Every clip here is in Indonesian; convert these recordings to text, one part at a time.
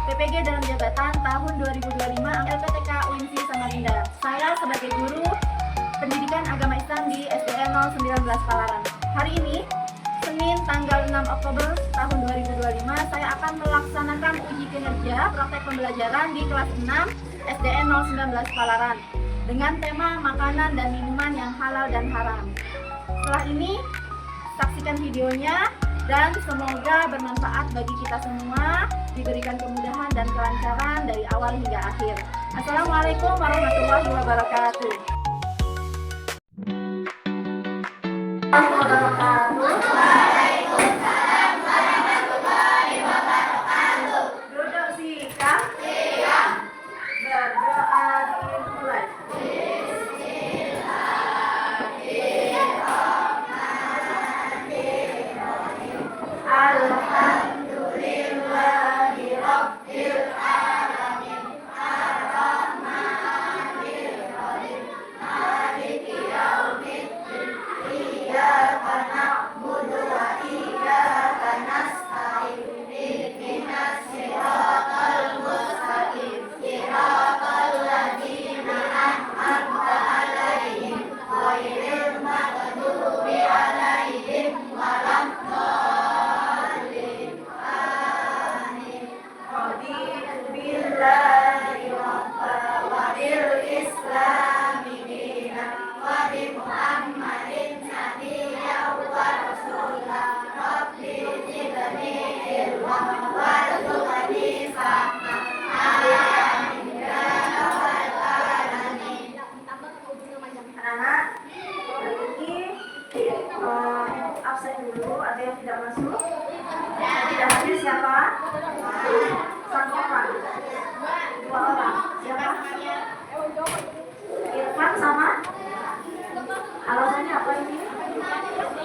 PPG dalam jabatan tahun 2025 LPTK UINSI Samarinda. Saya sebagai guru Pendidikan Agama Islam di SDN 019 Palaran. Hari ini, Senin tanggal 6 Oktober tahun 2025, saya akan melaksanakan uji kinerja praktek pembelajaran di kelas 6 SDN 019 Palaran dengan tema makanan dan minuman yang halal dan haram. Setelah ini, saksikan videonya dan semoga bermanfaat bagi kita semua, diberikan kemudahan dan kelancaran dari awal hingga akhir. Assalamualaikum warahmatullahi wabarakatuh. Duduk siap. Berdoa dimulai. Alhamdulillahi Rabbil Alamin Ar-Rahmanir Rahim Maliki Yaumiddin Iyyaka na'budu wa iyyaka nasta'in Ihdinas siratal mustaqim Siratal ladzina an'amta 'alaihim ghairil maghdubi 'alaihim waladdallin. Billahi rabba wa bil islami dinan wa bi Muhammadin nabiyyan wa rasulan rabbi zidni ilman warzuqni fahman amin ya rabbal alamin. Anak-anak, hari ini absen dulu, ada yang tidak masuk? Yang tidak hadir siapa? Satu orang, dua orang. Siapa? Irfan sama? Alasannya apa ini?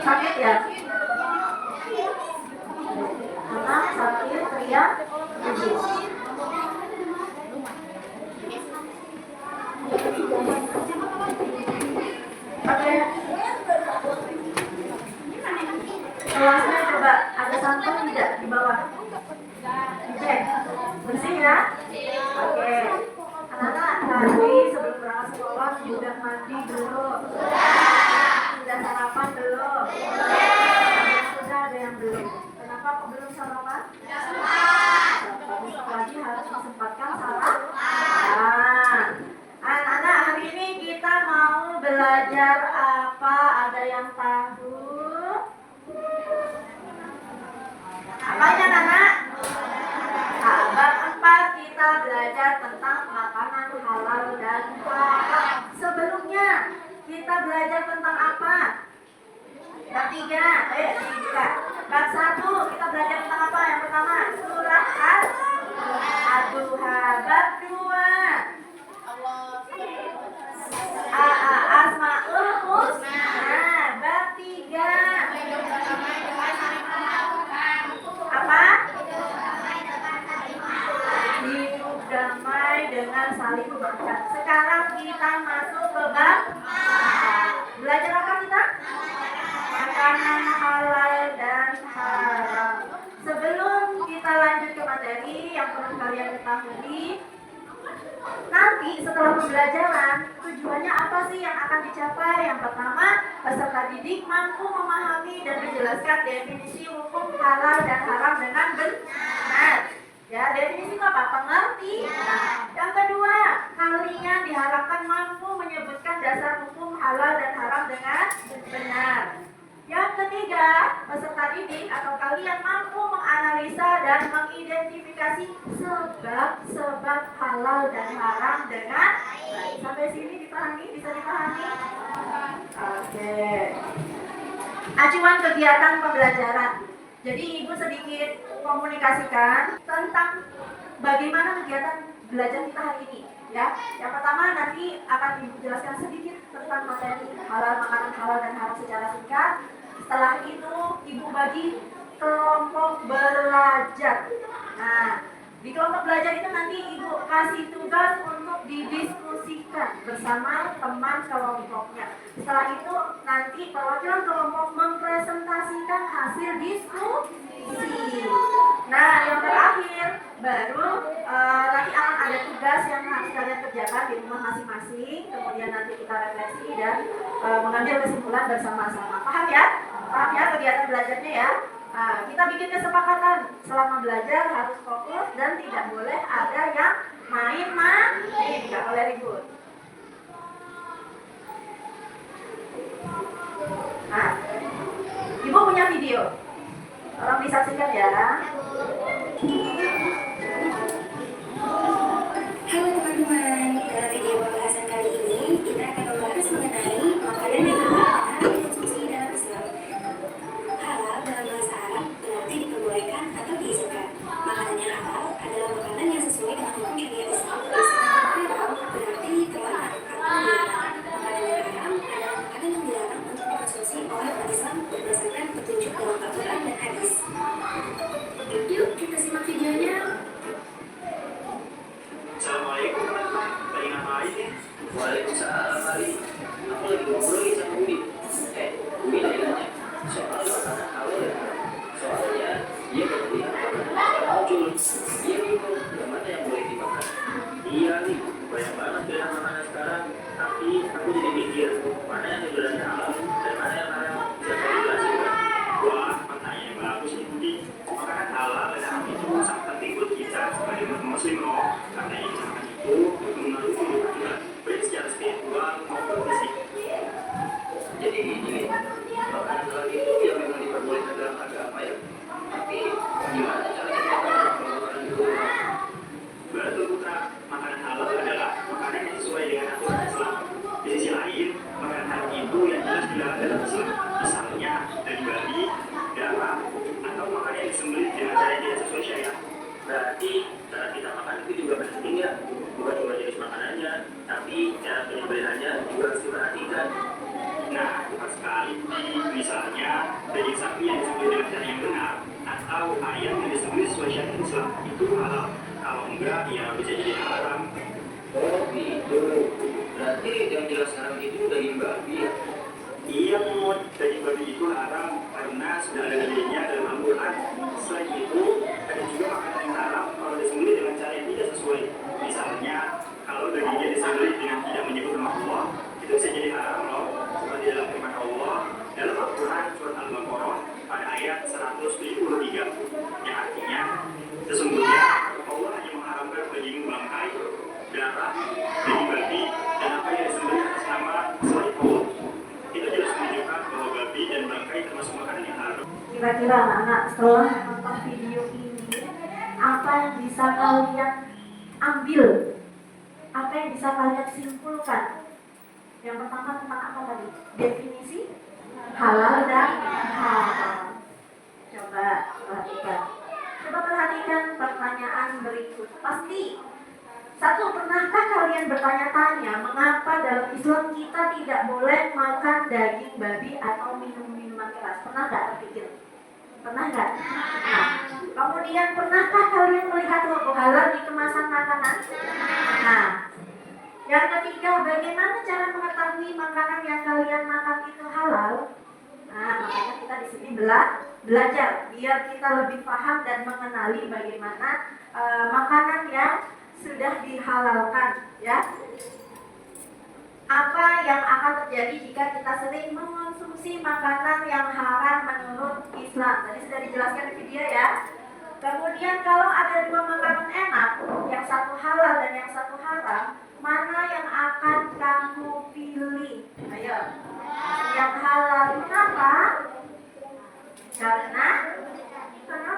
Sakit ya? Anak sakit, teriak, bibis. Oke. Kelasnya coba ada sampel tidak di bawah? Cek, bersih ya? Oke. Anak-anak, tadi sebelum berangkat sekolah sudah mandi belum? Sudah sarapan belum? Sudah, ada yang belum. Kenapa kok belum sarapan? Besok lagi harus disempatkan sarapan. Anak-anak, hari ini kita mau belajar apa? Ada yang tahu? Apanya, anak? Bab 4 kita belajar tentang makanan halal dan haram. Sebelumnya kita belajar tentang apa? Bab 3. Bab 1 kita belajar tentang apa? Yang pertama surah Ad-Duha. Bab 2 Asmaul Husna. Bab 3 apa? Hidup damai dengan saling berkat. Sekarang kita masuk ke bab 4. Belajar apa kita? Makanan halal dan haram. Sebelum kita lanjut ke materi yang perlu kalian ketahui, nanti setelah pembelajaran, tujuannya apa sih yang akan dicapai? Yang pertama, peserta didik mampu memahami dan menjelaskan definisi hukum halal dan haram dengan benar. Ya, definisi itu apa? Pengerti. Yang kedua, kalian diharapkan mampu menyebutkan dasar hukum halal dan haram dengan benar. Yang ketiga, peserta didik atau kalian mampu menganalisa dan mengidentifikasi sebab-sebab halal dan haram dengan baik. Sampai sini dipahami? Bisa dipahami? Oke. Acuan kegiatan pembelajaran. Jadi Ibu sedikit komunikasikan tentang bagaimana kegiatan belajar kita hari ini. Ya, yang pertama nanti akan Ibu jelaskan sedikit tentang materi halal, makanan halal dan haram secara singkat. Setelah itu Ibu bagi kelompok belajar. Nah, di kelompok belajar itu nanti Ibu kasih tugas untuk didiskusikan bersama teman kelompoknya. Setelah itu nanti perwakilan kelompok mempresentasikan hasil diskusi. Nah, yang terakhir Baru nanti akan ada tugas yang harus kalian kerjakan di rumah masing-masing. Kemudian nanti kita refleksi dan mengambil kesimpulan bersama-sama. Paham ya? Paham ya kegiatan belajarnya ya? Nah, kita bikin kesepakatan selama belajar harus fokus dan tidak boleh ada yang main-main, tidak boleh ribut. Nah, Ibu punya video, tolong disaksikan ya. Halo teman-teman, dalam video pembahasan kali ini kita akan membahas mengenai makanan yang halal dan dikonsumsi dalam Islam. Halal dalam bahasa Arab berarti diperbolehkan atau diizinkan. Makanan yang halal adalah makanan yang sesuai dengan hukum syariat Islam. Sedangkan haram berarti terlarang atau dilarang. Makanan yang haram adalah makanan yang dilarang untuk dikonsumsi oleh umat Islam berdasarkan petunjuk dalam Al-Quran dan hadis. Yuk kita simak videonya. Assalamualaikum, lagi ngapain ya? Waalaikumsalam, Ari. Aku lagi ngobrol nih sama Umi. Umi lagi nanya soal makanan halal ya? Soalnya dia baru lihat makanan muncul. Dia bingung, yang mana yang boleh dimakan? Iya nih, banyak banget pilihan makanan sekarang. Tapi aku jadi mikir, mana yang sebenarnya halal dan mana yang haram? Bisa kau jelasin kan? Wah, pertanyaan yang bagus nih. Makanan halal dan haram itu sangat penting buat kita sebagai muslim loh. Karena yang makan itu mengaruhi hubungan baik secara spiritual maupun fisik. Jadi gini, makanan halal itu yang memang diperbolehkan dalam agama ya. Tapi gimana caranya kita melakukan itu? Betul putra, makanan halal adalah makanan yang sesuai dengan aturan Islam. Di sisi lain, makanan halal itu yang jelas dilarang dalam Islam. Misalnya dari babi, darah, atau makanan yang disembelih dengan cara yang tidak sesuai syariat. Berarti cara kita makan itu juga penting ya. Bukan cuma jenis makanannya, tapi cara penyembelihannya juga harus diperhatikan. Nah, tepat sekali. Misalnya, daging sapi yang disembelih dengan cara yang benar, atau ayam yang disembelih sesuai syariat Islam itu halal. Kalau enggak, ya bisa jadi haram. Oh gitu. Berarti yang jelas haram itu daging babi ya? Iya Mut, daging babi itu haram karena sudah ada dalilnya dalam Al-Quran. Selain itu, ada juga makanan yang haram kalau disembelih dengan cara yang tidak sesuai. Misalnya, kalau dagingnya disembelih dengan tidak menyebut nama Allah, itu bisa jadi haram loh. Seperti dalam firman Allah dalam Al-Quran surat Al-Baqarah pada ayat 173, yang artinya sesungguhnya Allah hanya mengharamkan daging bangkai, darah, daging babi, dan apa yang disembelih atas nama selain Allah. Itu jelas menunjukkan bahwa babi dan bangkai termasuk makanan yang haram. Kira-kira anak-anak setelah menonton video ini, apa yang bisa kalian ambil? Apa yang bisa kalian simpulkan? Yang pertama tentang apa tadi? Definisi halal dan haram. Coba perhatikan. Coba perhatikan pertanyaan berikut. Pasti satu, pernahkah kalian bertanya-tanya mengapa dalam Islam kita tidak boleh makan daging babi atau minum minuman keras? Pernah nggak terpikir? Pernah nggak? Nah, kemudian pernahkah kalian melihat logo halal di kemasan makanan? Nah, yang ketiga, bagaimana cara mengetahui makanan yang kalian makan itu halal? Nah, makanya kita di sini belajar biar kita lebih paham dan mengenali bagaimana makanan yang sudah dihalalkan, ya. Apa yang akan terjadi jika kita sering mengonsumsi makanan yang haram menurut Islam? Tadi sudah dijelaskan di video ya. Kemudian kalau ada dua makanan enak, yang satu halal dan yang satu haram, mana yang akan kamu pilih? Ayo. Yang halal. Kenapa? Karena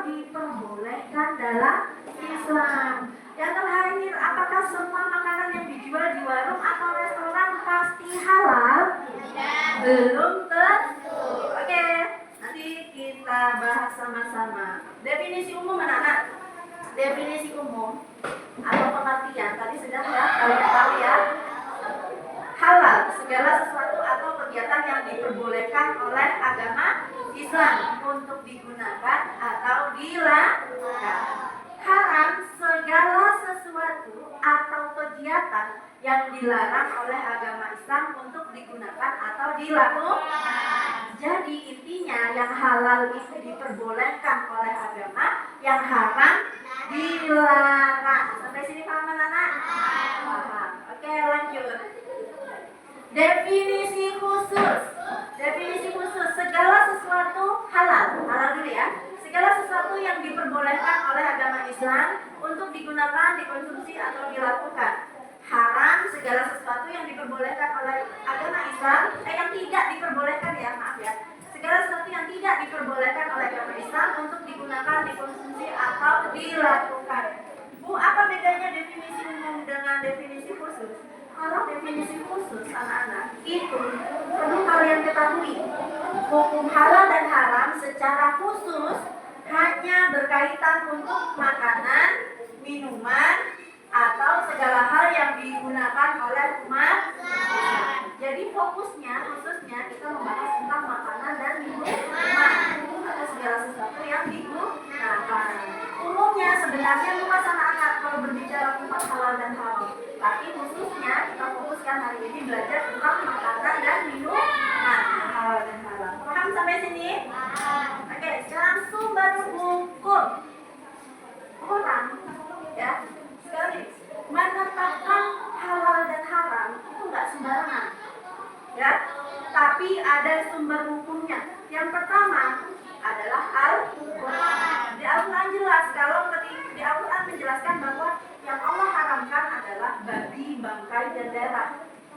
diperbolehkan dalam Islam. Yang terakhir, apakah semua makanan yang dijual di warung atau restoran pasti halal? Belum tentu. Oke, nanti kita bahas sama-sama. Definisi umum anak-anak. Definisi umum atau pengertian tadi sudah ya kalian tahu ya. Halal, segala sesuatu atau kegiatan yang diperbolehkan oleh agama Islam untuk digunakan atau dilakukan. Haram, segala sesuatu atau kegiatan yang dilarang oleh agama Islam untuk digunakan atau dilakukan. Jadi intinya yang halal itu diperbolehkan oleh agama, yang haram dilarang. untuk digunakan, dikonsumsi atau dilakukan. Haram segala sesuatu yang diperbolehkan oleh agama Islam, yang tidak diperbolehkan ya, maaf ya. Segala sesuatu yang tidak diperbolehkan oleh agama Islam untuk digunakan, dikonsumsi atau dilakukan. Bu, apa bedanya definisi umum dengan definisi khusus? Kalau definisi khusus anak-anak itu perlu kalian ketahui, hukum halal dan haram secara khusus hanya berkaitan untuk makanan, minuman, atau segala hal yang digunakan oleh umat Islam. Jadi fokusnya khususnya kita membahas tentang makanan dan minuman atau segala sesuatu yang digunakan. Umumnya sebenarnya luas anak-anak kalau berbicara tentang halal dan haram. Tapi khususnya kita fokuskan hari ini belajar tentang makanan dan minuman halal dan haram. Paham sampai sini? Oke, sekarang sumber hukum. Orang ya sekali menetapkan halal dan haram itu nggak sembarangan, ya. Tapi ada sumber hukumnya. Yang pertama adalah Al-Quran. Di Al-Quran jelas kalau di Al-Quran menjelaskan bahwa yang Allah haramkan adalah babi, bangkai, dan darah.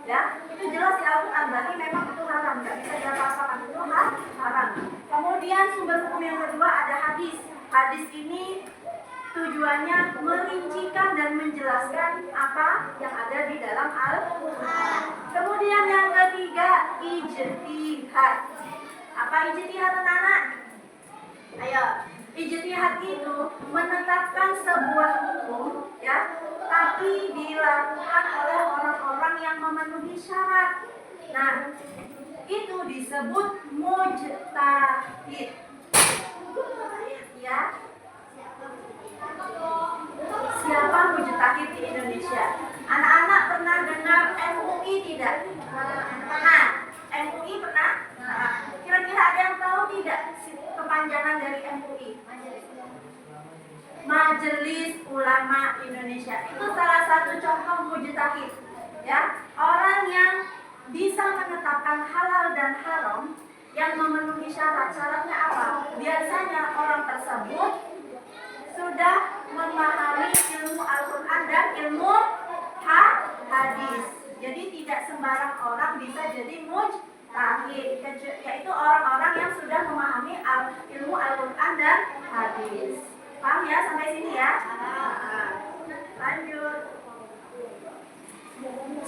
Ya, itu jelas di Al-Quran. Berarti memang itu haram, nggak bisa diapa-apakan, itu haram. Kemudian sumber hukum yang kedua ada hadis. Hadis ini tujuannya merincikan dan menjelaskan apa yang ada di dalam Al-Quran. Kemudian yang ketiga, ijtihad. Apa ijtihad anak-anak? Ayo, ijtihad itu menetapkan sebuah hukum, ya, tapi dilakukan oleh orang-orang yang memenuhi syarat. Nah, itu disebut mujtahid. Ya. Siapa mujtahid di Indonesia? Anak-anak pernah dengar MUI tidak? Pernah. MUI pernah? Kira-kira ada yang tahu tidak kepanjangan dari MUI? Majelis Ulama Indonesia. Itu salah satu contoh mujtahid. Ya, orang yang bisa menetapkan halal dan haram yang memenuhi syarat. Syaratnya apa? Biasanya orang tersebut sudah memahami ilmu Al-Quran dan ilmu hadis. Jadi tidak sembarang orang bisa jadi mujtahid, yaitu orang-orang yang sudah memahami ilmu Al-Quran dan hadis. Paham ya sampai sini ya? Lanjut.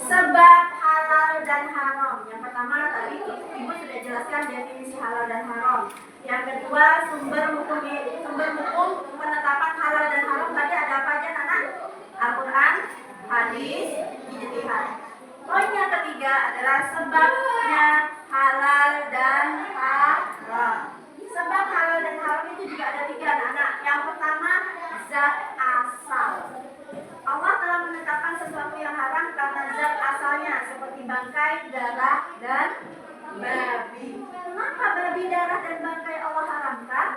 Sebab halal dan haram. Yang pertama tadi Ibu sudah jelaskan definisi halal dan haram. Yang kedua sumber hukum penetapan halal dan haram tadi ada apa aja anak? Al-Quran, hadis, ijtihad. Poin yang ketiga adalah sebabnya halal dan haram. Sebab halal dan haram itu juga ada 3 anak. Yang pertama zat asal. Allah telah menetapkan sesuatu yang haram karena zat asalnya seperti bangkai, darah, dan babi. Kenapa babi, darah, dan bangkai Allah haramkan?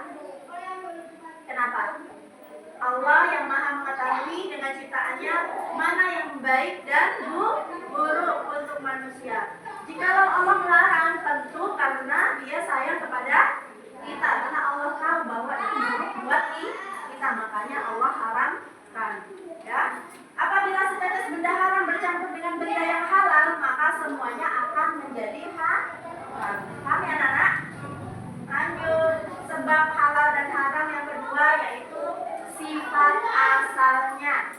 Kenapa? Allah yang maha mengetahui dengan ciptaannya mana yang baik dan buruk untuk manusia. Jikalau Allah melarang tentu karena dia sayang kepada kita. Karena Allah tahu bahwa itu buruk buat kita. Makanya Allah haramkan. Ya. Apabila setetes benda haram bercampur dengan benda yang halal, maka semuanya akan menjadi haram. Paham ya anak-anak? Lanjut. Sebab halal dan haram yang kedua yaitu sifat asalnya.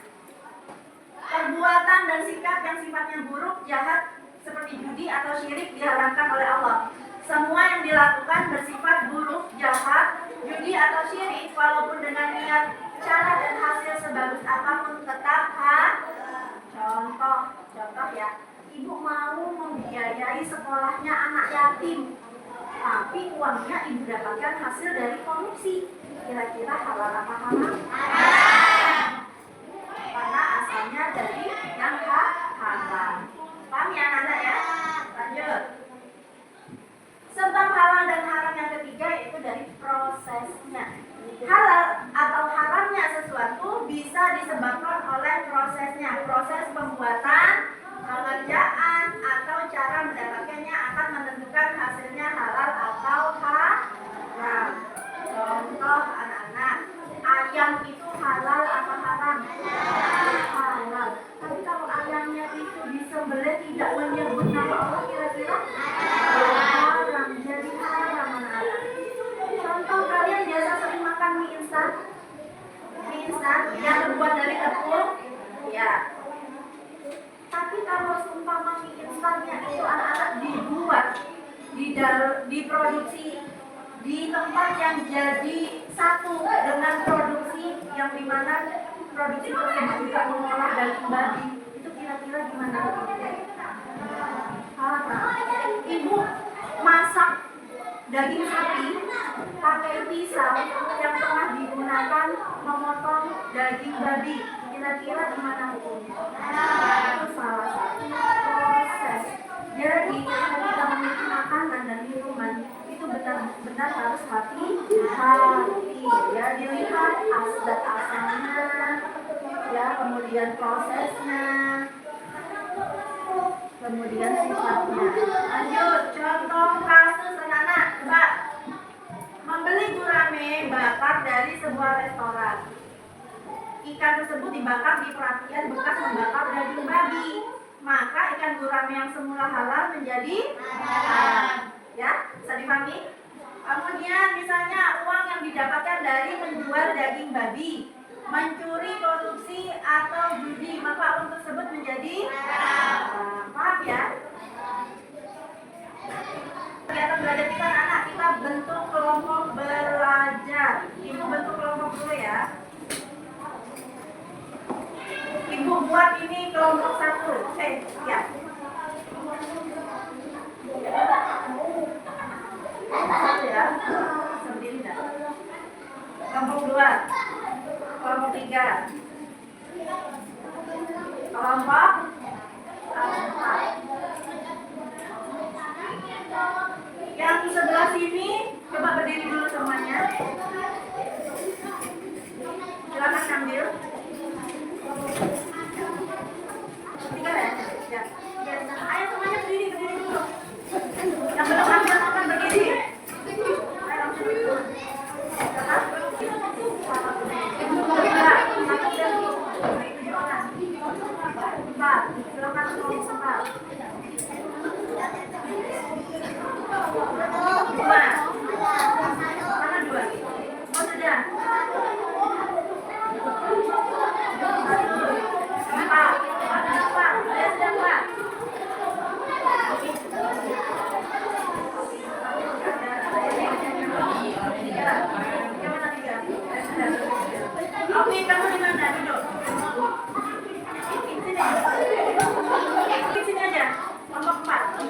Perbuatan dan sikap yang sifatnya buruk, jahat, seperti judi atau syirik diharamkan oleh Allah. Semua yang dilakukan bersifat buruk, jahat, judi atau syirik, walaupun dengan niat, cara dan hasil sebagus apapun tetap Contoh ya, ibu mau membiayai sekolahnya anak yatim, tapi uangnya ibu dapatkan hasil dari korupsi. Kira-kira halal apa haram? Karena asalnya dari yang halal. Paham ya anak ya? Lanjut. Sebab halal dan haram yang ketiga yaitu dari prosesnya. Halal atau haramnya sesuatu bisa disebabkan oleh prosesnya. Proses pembuatan, pengerjaan, atau cara mendapatkannya akan menentukan hasilnya halal atau haram. Contoh anak-anak, ayam itu halal apa haram? Halal. Tapi kalau ayamnya itu disembelih tidak menyebut nama Allah, kira-kira haram. Jadi haram anak-anak. Contoh, kalian biasa sering makan mie instan? Mie instan yang terbuat dari tepung, ya. Tapi kalau seumpama mie instannya itu anak-anak dibuat, diproduksi di tempat yang jadi satu dengan produksi yang dimana produksi tersebut juga mengolah daging babi, itu kira-kira gimana? Ibu masak daging sapi pakai pisau yang telah digunakan memotong daging babi, kira-kira gimana hukumnya? Itu salah satu proses. Jadi ketika kita memiliki makanan dan minuman itu benar-benar harus hati-hati, ya, dilihat asal asalnya, ya, kemudian prosesnya, kemudian sifatnya. Lanjut, contoh kasus anak-anak, coba membeli gurame bakar dari sebuah restoran. Ikan tersebut dibakar di perapian bekas membakar daging babi. Maka ikan gurame yang semula halal menjadi haram. Ya, bisa dipahami? Kemudian misalnya uang yang didapatkan dari menjual daging babi, mencuri, korupsi atau judi, maka uang tersebut menjadi haram. Paham ya? Kegiatan belajar kita anak, kita bentuk kelompok belajar. Ibu bentuk kelompok dulu ya. Ibu buat ini kelompok 1. Ya. Satu ya. Sendiri dah. Kelompok 2. Kelompok 3. Kelompok 4. Yang sebelah sini coba berdiri dulu semuanya. Silakan ambil. 3 ya? Ya. Ayo semuanya berdiri dulu. Yang belum ambil makan berdiri. Ayo langsung dulu. Silakan kelompok 4. 2. Mana 2? Oh sudah. 4. Ada 4. Ada sudah 4. Oke, kamu di mana? Duduk. Sini aja. Kelompok 4.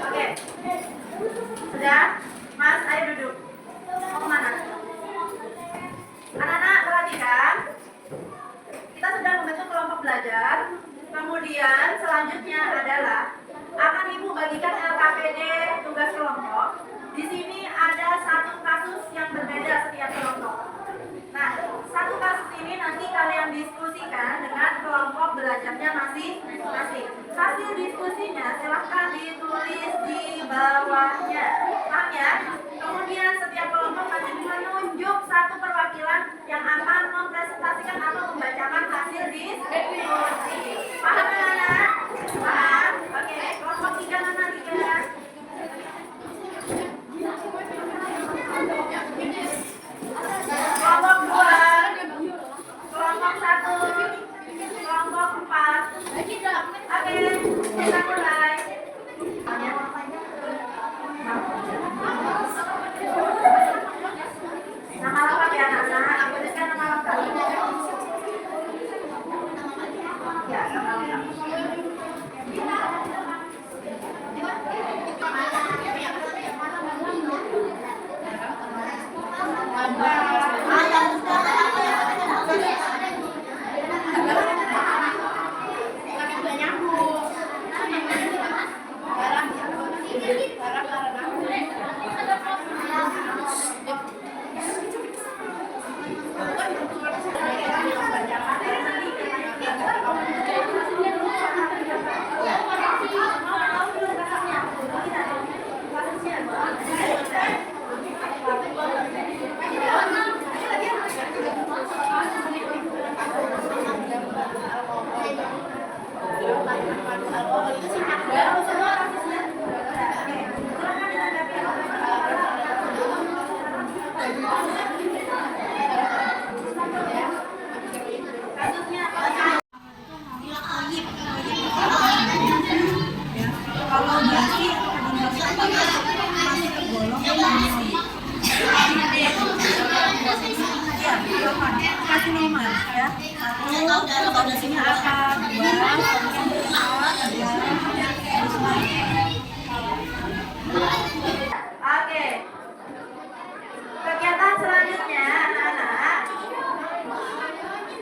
Oke. Sudah? Mas, ayo duduk. Mau kemana? Anak-anak, perhatikan. Kita sudah membentuk kelompok belajar. Kemudian selanjutnya adalah akan Ibu bagikan LKPD tugas kelompok. Di sini ada satu kasus yang berbeda setiap kelompok. Nah, satu kasus ini nanti kalian diskusikan dengan kelompok belajarnya masing-masing. Hasil diskusinya silahkan ditulis di bawahnya. Paham ya? Kemudian setiap kelompok nanti menunjuk satu perwakilan yang akan mempresentasikan atau membacakan hasil diskusi. Paham anak-anak? Paham? Oke, kelompok 3 mana 3? Kelompok 2, kelompok 1, kelompok 4. Oke, kita mulai. Nama lengkap ya anak-anak, tuliskan nama lengkap. pada sini akan Oke. Kegiatan selanjutnya anak-anak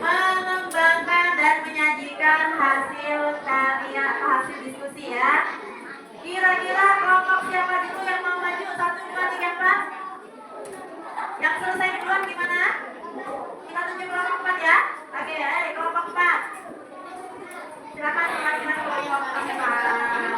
mengembangkan dan menyajikan hasil karya hasil diskusi ya. Kira-kira kelompok siapa dulu yang mau maju? 1, 2, 3, 4. Yang selesai duluan gimana? Kita tunjuk kelompok 4 ya. Oke, kelompok 4. Silakan kembalikan kelompok 4.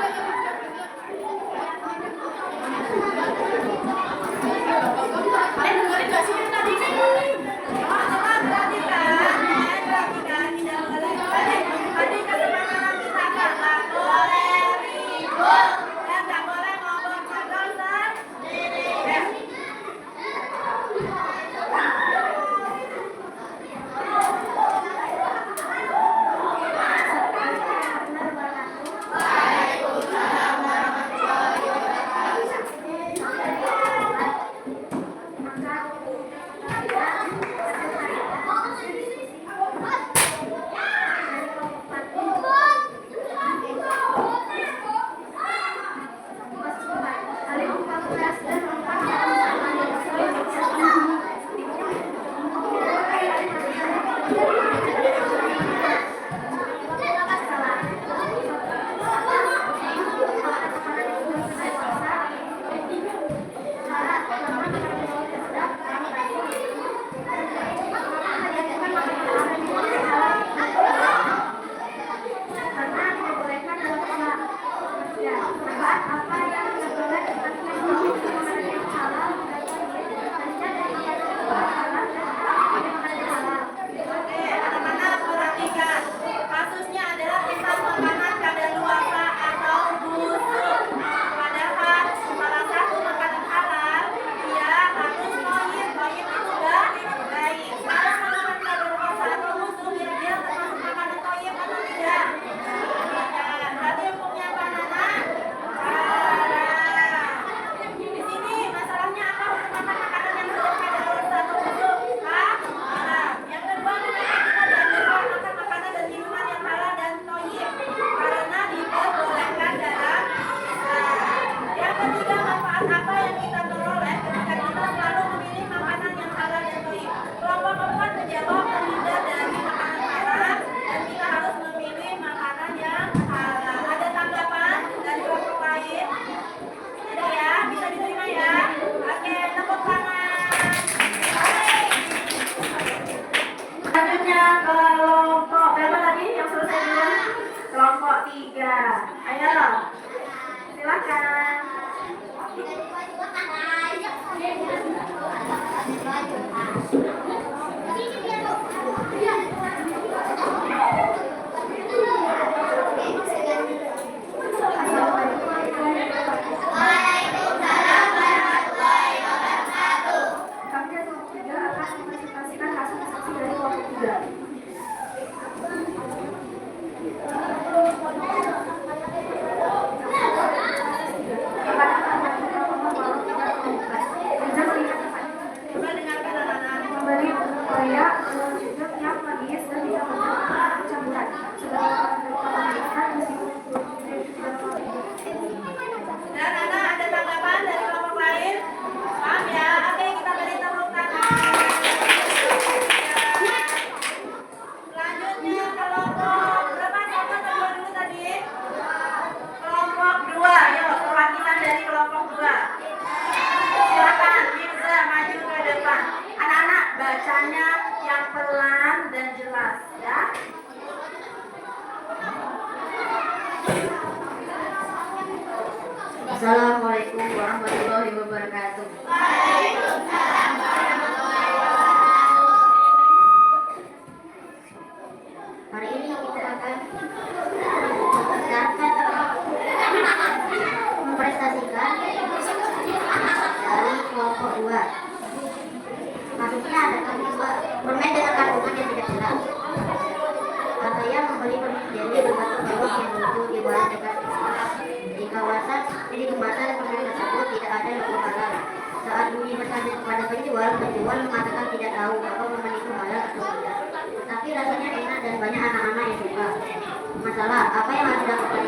Assalamualaikum warahmatullahi wabarakatuh. Hari ini kita akan mempresentasikan dari kelompok 2. Maksudnya ada kelompok 2 bermain dengan kandungan yang tidak jelas. Saya membeli permen berbentuk blok yang lucu di bawah dekat di kawasan di kemasan permen tersebut tidak ada logo halal. Saat Budi bertanya kepada penjual mengatakan tidak tahu apa permen itu halal atau tidak. Tapi rasanya enak dan banyak anak-anak yang suka. Masalah apa yang harus dilakukan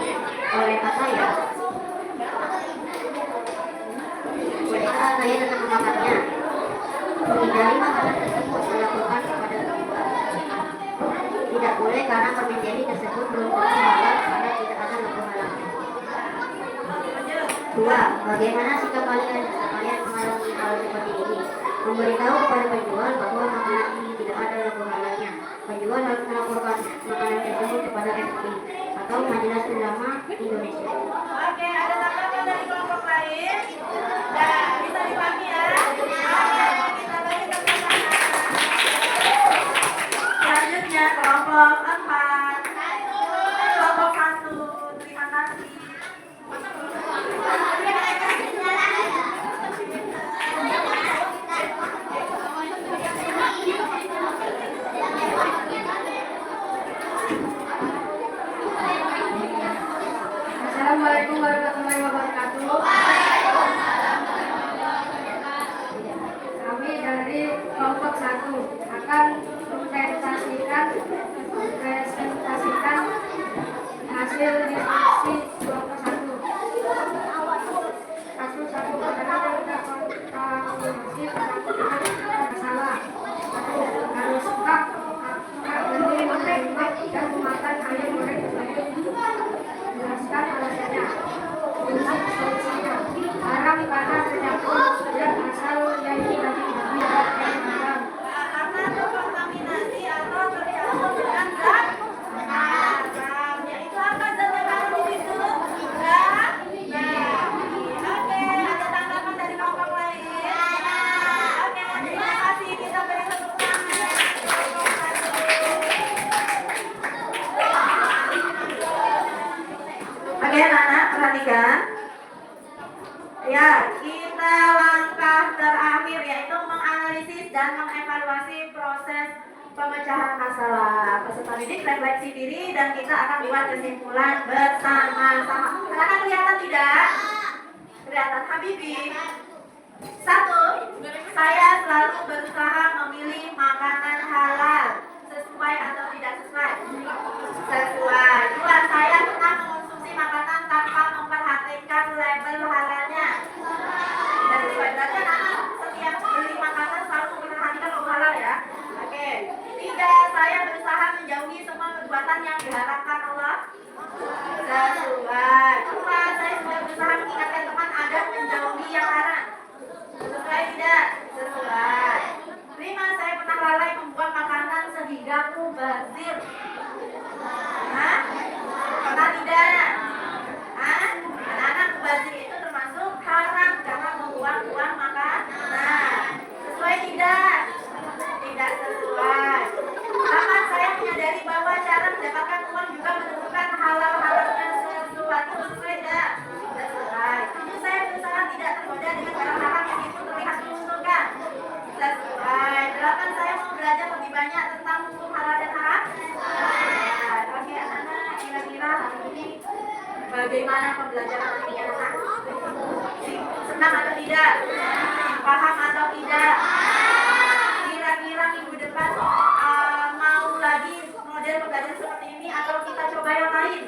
oleh kak saya? Bolehkah saya tetap memakannya? Menghindari makanan tersebut dilakukan kepada kedua. Tidak boleh karena permen jeli tersebut belum tentu halal karena tidak ada logo halalnya. 2. Bagaimana sikap kalian jika kalian mengalami hal seperti ini? Memberitahu kepada penjual bahwa makanan ini tidak ada logo halalnya. Penjual harus melaporkan makanan tersebut kepada MUI atau Majelis Ulama Indonesia. Oke, ada tanggapan dari kelompok lain? Nah, bisa dipahami ya? Oke, kita bagi tepuk tangan. Selanjutnya kelompok 4. Kelompok 1. Terima kasih. Assalamualaikum warahmatullahi wabarakatuh. Kami dari kelompok 1 akan mempresentasikan hasil diskusi kelompok 1. Kasus 1 adalah kontaminasi masalah. Harus hak beli menerima dan memakan ayam goreng sebagai jelaskan alasannya. Untuk solusinya, barang karena tercampur dan asal dari nabi dan haram. Karena terkontaminasi atau tercampur dengan zat haram. Yaitu apa zat yang haram di situ? Zat nabi. Oke, ada tanggapan dari kelompok lain? Oke, terima kasih. Kita beri tepuk tangan. Oke, anak-anak, perhatikan. Ya, kita langkah terakhir yaitu menganalisis dan mengevaluasi proses pemecahan masalah. Peserta didik refleksi diri dan kita akan buat kesimpulan bersama-sama. Anak-anak kelihatan tidak? Kelihatan. Habibie. 1. Saya selalu berusaha memilih makanan halal. Sesuai atau tidak sesuai? Sesuai. 2. Saya pernah mengonsumsi makanan tanpa memperhatikan label halalnya. Tidak sesuai. Berarti anak setiap beli makanan selalu memperhatikan logo halal ya. Oke. 3. Saya berusaha menjauhi semua perbuatan yang diharamkan Allah. Sesuai. 4. Saya sudah berusaha mengingatkan teman agar menjauhi yang haram. Sesuai tidak? Sesuai. 5. Saya pernah lalai membuat makanan sehingga mubazir. Hah? Pernah tidak? Hah? Anak-anak mubazir itu termasuk haram karena membuang-buang makanan. Sesuai tidak? Tidak sesuai. 8. Saya menyadari bahwa cara mendapatkan uang juga menentukan halal-halalnya sesuatu. Sesuai tidak? Sesuai. 7. Saya berusaha tidak tergoda dengan barang haram meskipun terlihat menguntungkan. Sesuai. 8. Saya mau belajar lebih banyak tentang hukum halal dan haram. Oke, anak-anak, kira-kira hari ini bagaimana pembelajaran hari ini, anak? Senang atau tidak? Paham atau tidak? Kira-kira minggu depan mau lagi model pembelajaran seperti ini atau kita coba yang lain?